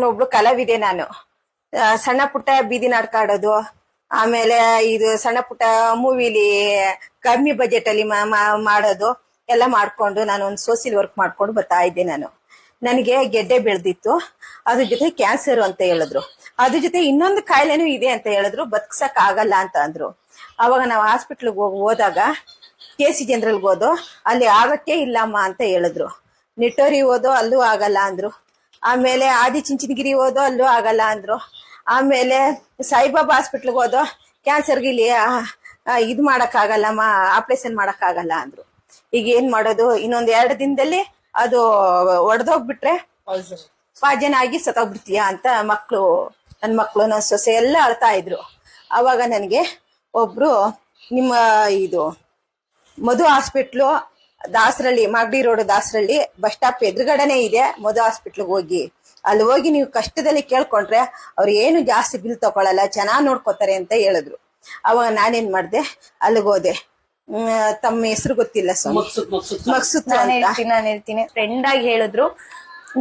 ಒಬ್ಳು ಕಲಾವಿದೆ ನಾನು. ಸಣ್ಣ ಪುಟ್ಟ ಬೀದಿ ನಾಟಕ ಆಡೋದು, ಆಮೇಲೆ ಇದು ಸಣ್ಣ ಪುಟ್ಟ ಮೂವಿಲಿ ಕಮ್ಮಿ ಬಜೆಟ್ ಅಲ್ಲಿ ಮಾಡೋದು ಎಲ್ಲ ಮಾಡ್ಕೊಂಡು ನಾನು ಒಂದು ಸೋಷಿಯಲ್ ವರ್ಕ್ ಮಾಡ್ಕೊಂಡು ಬರ್ತಾ ಇದ್ದೆ. ನನಗೆ ಗೆಡ್ಡೆ ಬೆಳೆದಿತ್ತು, ಅದ್ರ ಜೊತೆ ಕ್ಯಾನ್ಸರ್ ಅಂತ ಹೇಳಿದ್ರು. ಅದ್ರ ಜೊತೆ ಇನ್ನೊಂದು ಕಾಯಿಲೆನೂ ಇದೆ ಅಂತ ಹೇಳಿದ್ರು, ಬದುಕ್ಸಕ್ ಆಗಲ್ಲ ಅಂತ ಅಂದ್ರು. ಅವಾಗ ನಾವು ಹಾಸ್ಪಿಟ್ಲಿಗೆ ಹೋದಾಗ KC ಜನರಲ್ಗೆ ಹೋದೋ, ಅಲ್ಲಿ ಆಗಕ್ಕೆ ಇಲ್ಲಮ್ಮ ಅಂತ ಹೇಳಿದ್ರು. ನಿಟ್ಟೋರಿ ಹೋದೋ ಅಲ್ಲೂ ಆಗಲ್ಲ ಅಂದ್ರು. ಆಮೇಲೆ ಆದಿಚುಂಚನಗಿರಿ ಹೋದೋ ಅಲ್ಲೂ ಆಗಲ್ಲ ಅಂದ್ರು. ಆಮೇಲೆ ಸಾಯಿಬಾಬಾ ಹಾಸ್ಪಿಟ್ಲಿಗೆ ಹೋದೋ ಕ್ಯಾನ್ಸರ್ಗೆ ಇಲ್ಲಿ ಇದು ಮಾಡಕ್ ಆಗಲ್ಲಮ್ಮ, ಆಪರೇಷನ್ ಮಾಡಕ್ ಆಗಲ್ಲ ಅಂದ್ರು. ಈಗ ಏನ್ ಮಾಡೋದು, ಇನ್ನೊಂದ್ 2 ದಿನದಲ್ಲಿ ಅದು ಒಡೆದೋಗ್ಬಿಟ್ರೆ ಪಾಜನ ಆಗಿ ಸತ್ತೋಗ್ಬಿಡ್ತೀಯ ಅಂತ ನನ್ನ ಮಕ್ಳು ನನ್ನ ಸೊಸೆ ಎಲ್ಲ ಅಳ್ತಾ ಇದ್ರು. ಅವಾಗ ನನಗೆ ಒಬ್ರು ನಿಮ್ಮ ಇದು Madhu hospital Dasarahalli, Magadi road Dasarahalli bus stop ಎದುರುಗಡೆನೆ ಇದೆ ಮಧು ಹಾಸ್ಪಿಟ್ಲಿಗೆ ಅಲ್ಲಿ ಹೋಗಿ ನೀವು ಕಷ್ಟದಲ್ಲಿ ಕೇಳ್ಕೊಂಡ್ರೆ ಅವ್ರು ಏನು ಜಾಸ್ತಿ ಬಿಲ್ ತಗೊಳಲ್ಲ, ಚೆನ್ನಾಗ್ ನೋಡ್ಕೋತಾರೆ ಅಂತ ಹೇಳಿದ್ರು. ಅವಾಗ ನಾನೇನ್ ಮಾಡ್ದೆ, ಅಲ್ಲಿಗೆ ಹೋದೆ. ತಮ್ಮ ಹೆಸರು ಗೊತ್ತಿಲ್ಲ, ಮಕ್ಸುತ್ ಅಂತ. ನಾನು ಹೇಳ್ತೀನಿ, ಫ್ರೆಂಡ್ ಆಗಿ ಹೇಳಿದ್ರು,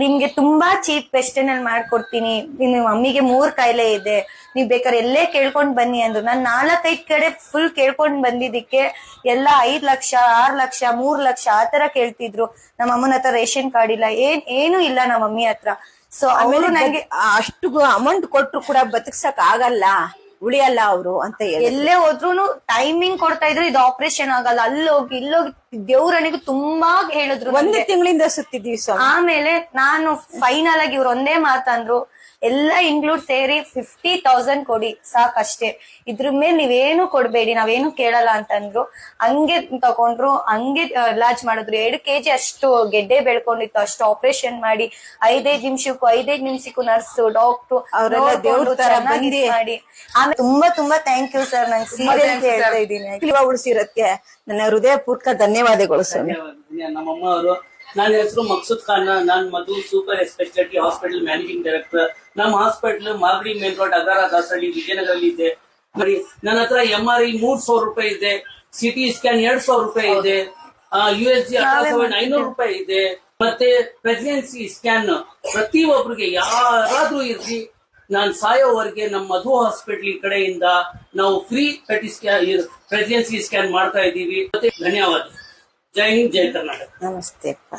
ನಿಮ್ಗೆ ತುಂಬಾ ಚೀಪ್ ವೆಸ್ಟರ್ನ್ ಅಲ್ಲಿ ಮಾಡ್ಕೊಡ್ತೀನಿ, ನಿಮ್ ಮಮ್ಮಿಗೆ 3 ಕಾಯಿಲೆ ಇದೆ, ನೀವ್ ಬೇಕಾದ್ರೆ ಎಲ್ಲೇ ಕೇಳ್ಕೊಂಡ್ ಬನ್ನಿ ಅಂದ್ರು. ನಾನ್ 4-5 ಕಡೆ ಫುಲ್ ಕೇಳ್ಕೊಂಡ್ ಬಂದಿದ್ದಕ್ಕೆ ಎಲ್ಲ 5 ಲಕ್ಷ 6 ಲಕ್ಷ 3 ಲಕ್ಷ ಆತರ ಕೇಳ್ತಿದ್ರು. ನಮ್ಮ ಅಮ್ಮನ ಹತ್ರ ರೇಷನ್ ಕಾರ್ಡ್ ಇಲ್ಲ, ಏನು ಇಲ್ಲ ನಮ್ಮ ಮಮ್ಮಿ ಹತ್ರ. ಸೊ ಆಮೇಲೆ ನಂಗೆ ಅಷ್ಟು ಅಮೌಂಟ್ ಕೊಟ್ರು ಕೂಡ ಬದುಕ್ಸಕ್ ಆಗಲ್ಲ, ಉಳಿಯಲ್ಲ ಅವರು ಅಂತ ಹೇಳಿ ಎಲ್ಲೇ ಹೋದ್ರು ಟೈಮಿಂಗ್ ಕೊಡ್ತಾ ಇದ್ರು, ಇದು ಆಪರೇಷನ್ ಆಗಲ್ಲ, ಅಲ್ಲೋಗಿ ಇಲ್ಲೋಗಿ ದೇವ್ರನಿಗೂ ತುಂಬಾ ಹೇಳಿದ್ರು. 1 ತಿಂಗಳಿಂದ ಸುತ್ತಿದ್ವಿ. ಆಮೇಲೆ ನಾನು ಫೈನಲ್ ಆಗಿ ಇವ್ರು ಒಂದೇ ಮಾತಂದ್ರು, ಎಲ್ಲ ಇನ್ಕ್ಲೂಡ್ ಸೇರಿ 50,000 ಕೊಡಿ ಸಾಕಷ್ಟೇ, ಇದ್ರ ಮೇಲೆ ನೀವೇನು ಕೊಡ್ಬೇಡಿ, ನಾವೇನು ಕೇಳಲ್ಲ ಅಂತಂದ್ರು. ಹಂಗೆ ತಗೊಂಡ್ರು, ಹಂಗೆ ಇಲಾಜ್ ಮಾಡಿದ್ರು. 2 kg ಅಷ್ಟು ಗೆಡ್ಡೆ ಬೆಳ್ಕೊಂಡಿತ್ತು, ಅಷ್ಟು ಆಪರೇಷನ್ ಮಾಡಿ 5-5 ನಿಮಿಷಕ್ಕೂ ನರ್ಸು ಡಾಕ್ಟ್ರು ಅವರೆಲ್ಲ ದೇವ್ರ ತರ ಬಂದಿ ಮಾಡಿ. ಆಮೇಲೆ ತುಂಬಾ ಥ್ಯಾಂಕ್ ಯು ಸರ್. ನಾನು ಸೀರಿಯಸ್ ಹೇಳ್ತಾ ಇದ್ದೀನಿ, ಉಳಿಸಿರತ್ತೆ ನನ್ನ ಹೃದಯಪೂರ್ವಕ ಧನ್ಯವಾದಗಳು ಸ್ವಾಮಿ. ನಮ್ಮಮ್ಮ ಅವರು, ನನ್ನ ಹೆಸರು ಮಕ್ಸುದ್ ಖಾನ್, ನಾನು Madhu super speciality hospital managing director. ನಮ್ಮ hospital Magadi main road Agara Dasahalli ವಿಜಯನಗರಲ್ಲಿ ಇದೆ. ನೋಡಿ, ನನ್ನ ಹತ್ರ MRI 300 ರೂಪಾಯಿ ಇದೆ, CT ಸ್ಕ್ಯಾನ್ 200 ರೂಪಾಯಿ ಇದೆ, USG ಅಲ್ಟ್ರಾಸೌಂಡ್ 500 ರೂಪಾಯಿ ಇದೆ. ಮತ್ತೆ ಪ್ರೆಗ್ನೆನ್ಸಿ ಸ್ಕ್ಯಾನ್ ಪ್ರತಿಯೊಬ್ಬರಿಗೆ ಯಾರಾದ್ರೂ ಇರ್ಲಿ, ನಾನು ಸಾಯೋವರೆಗೆ ನಮ್ಮ ಮಧು ಹಾಸ್ಪಿಟಲ್ ಕಡೆಯಿಂದ ನಾವು ಫ್ರೀ ಪ್ರೆಗ್ನೆನ್ಸಿ ಸ್ಕ್ಯಾನ್ ಮಾಡ್ತಾ ಇದ್ದೀವಿ. ಮತ್ತೆ ಧನ್ಯವಾದ. ಜೈ ಹಿಂದ್, ಜೈ ಕರ್ನಾಟಕ. ನಮಸ್ತೆ ಅಪ್ಪ.